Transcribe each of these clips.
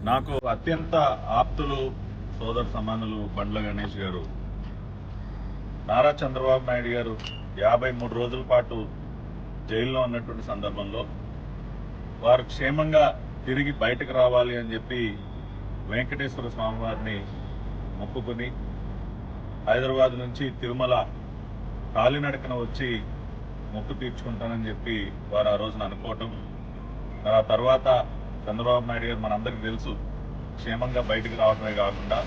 నాకు అత్యంత ఆప్తులు సోదర సమానులు బండ్ల గణేష్ గారు నారా చంద్రబాబు నాయుడు గారు 53 రోజుల పాటు జైల్లో ఉన్నటువంటి సందర్భంలో వారు క్షేమంగా తిరిగి బయటకు రావాలి అని చెప్పి వెంకటేశ్వర స్వామి వారిని మొక్కుకొని హైదరాబాద్ నుంచి తిరుమల కాలినడకన వచ్చి మొక్కు తీర్చుకుంటానని చెప్పి వారు ఆ రోజున అనుకోవటం, ఆ తర్వాత చంద్రబాబు నాయుడు గారు మనందరికీ తెలుసు క్షేమంగా బయటకు రావడమే కాకుండా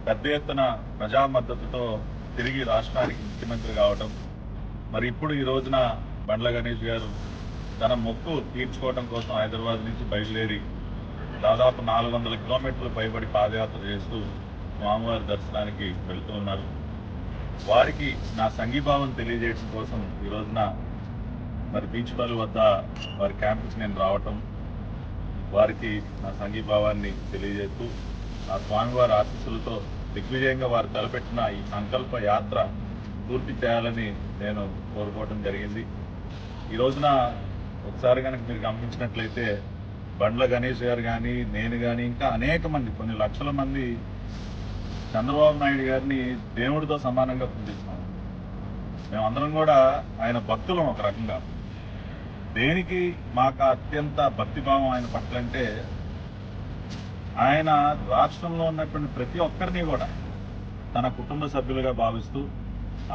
పెద్ద ఎత్తున ప్రజా మద్దతుతో తిరిగి రాష్ట్రానికి ముఖ్యమంత్రి కావటం. మరి ఇప్పుడు ఈ రోజున బండ్ల గణేష్ గారు తన మొక్కు తీర్చుకోవడం కోసం హైదరాబాద్ నుంచి బయలుదేరి దాదాపు 400 కిలోమీటర్లు పైబడి పాదయాత్ర చేస్తూ స్వామివారి దర్శనానికి వెళుతూ ఉన్నారు. వారికి నా సంఘీభావం తెలియజేయడం కోసం ఈ రోజున మరి బీచ్ పల్లి వద్ద వారి క్యాంపుకి నేను రావటం, వారికి నా సంఘీభావాన్ని తెలియజేస్తూ ఆ స్వామివారి ఆశీస్సులతో దిగ్విజయంగా వారు తలపెట్టిన ఈ సంకల్ప యాత్ర పూర్తి చేయాలని నేను కోరుకోవడం జరిగింది. ఈ రోజున ఒకసారి కనుక మీరు గమనించినట్లయితే బండ్ల గణేష్ గారు కానీ, నేను కానీ, ఇంకా అనేక మంది, కొన్ని లక్షల మంది చంద్రబాబు నాయుడు గారిని దేవుడితో సమానంగా పూజిస్తాం. మేమందరం కూడా ఆయన భక్తులం. ఒక రకంగా దేనికి మాకు అత్యంత భక్తిభావం ఆయన పట్ల అంటే, ఆయన రాష్ట్రంలో ఉన్నటువంటి ప్రతి ఒక్కరిని కూడా తన కుటుంబ సభ్యులుగా భావిస్తూ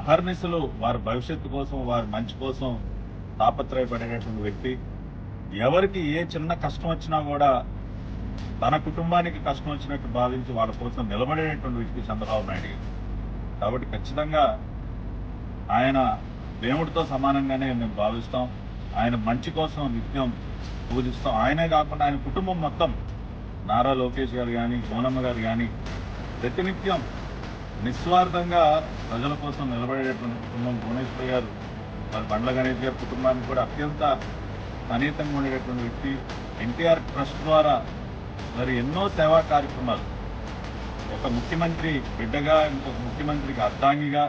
అహర్నిశలు వారి భవిష్యత్తు కోసం, వారి మంచి కోసం తాపత్రయపడేటటువంటి వ్యక్తి. ఎవరికి ఏ చిన్న కష్టం వచ్చినా కూడా తన కుటుంబానికి కష్టం వచ్చినట్టు భావించి వాళ్ళ కోసం నిలబడేటటువంటి వ్యక్తి చంద్రబాబు నాయుడు గారు. కాబట్టి ఖచ్చితంగా ఆయన దేవుడితో సమానంగానే మేము భావిస్తాం. ఆయన మంచి కోసం నిత్యం పూజిస్తాం. ఆయనే కాకుండా ఆయన కుటుంబం మొత్తం, నారా లోకేష్ గారు కానీ, సోనమ్మ గారు కానీ, ప్రతినిత్యం నిస్వార్థంగా ప్రజల కోసం నిలబడేటటువంటి కుటుంబం. భువనేశ్వర్ గారు, మరి బండ్ల గణేష్ గారి కుటుంబానికి కూడా అత్యంత సన్నిహితంగా ఉండేటటువంటి వ్యక్తి. ఎన్టీఆర్ ట్రస్ట్ ద్వారా మరి ఎన్నో సేవా కార్యక్రమాలు, ఒక ముఖ్యమంత్రి బిడ్డగా, ఇంకొక ముఖ్యమంత్రికి అర్ధాంగిగా,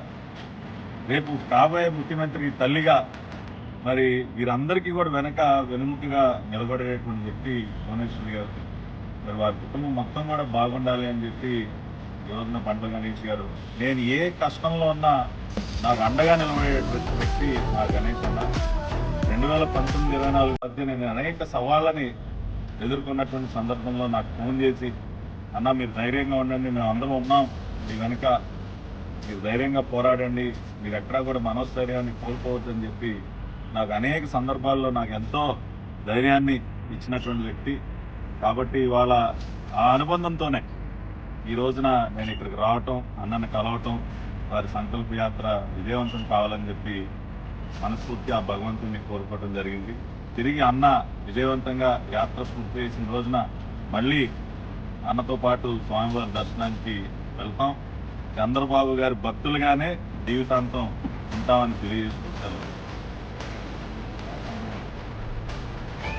రేపు కాబోయే ముఖ్యమంత్రికి తల్లిగా, మరి వీరందరికీ కూడా వెనుముకగా నిలబడేటువంటి వ్యక్తి భువనేశ్వరి గారు. మరి వారి కుటుంబం మొత్తం కూడా బాగుండాలి అని చెప్పి ఈ రోజున బండ్ల గణేష్ గారు, నేను ఏ కష్టంలో ఉన్నా నాకు అండగా నిలబడేటువంటి వ్యక్తి నా గణేష్ అన్న. 2019-24 మధ్య నేను అనేక సవాళ్ళని ఎదుర్కొన్నటువంటి సందర్భంలో నాకు ఫోన్ చేసి, అన్న మీరు ధైర్యంగా ఉండండి, మేము అందరం ఉన్నాం మీ వెనుక, మీరు ధైర్యంగా పోరాడండి, మీరు ఎక్కడా కూడా మనోస్థైర్యాన్ని కోల్పోవద్దని చెప్పి నాకు అనేక సందర్భాల్లో నాకు ఎంతో ధైర్యాన్ని ఇచ్చినటువంటి వ్యక్తి. కాబట్టి ఇవాళ ఆ అనుబంధంతోనే ఈ రోజున నేను ఇక్కడికి రావటం, అన్నని కలవటం, వారి సంకల్ప యాత్ర విజయవంతం కావాలని చెప్పి మనస్ఫూర్తి ఆ భగవంతుని కోరుకోవడం జరిగింది. తిరిగి అన్న విజయవంతంగా యాత్ర పూర్తి చేసిన రోజున మళ్ళీ అన్నతో పాటు స్వామివారి దర్శనానికి వెళ్తాం. చంద్రబాబు గారి భక్తులుగానే జీవితాంతం ఉంటామని తెలియజేసుకుంటారు.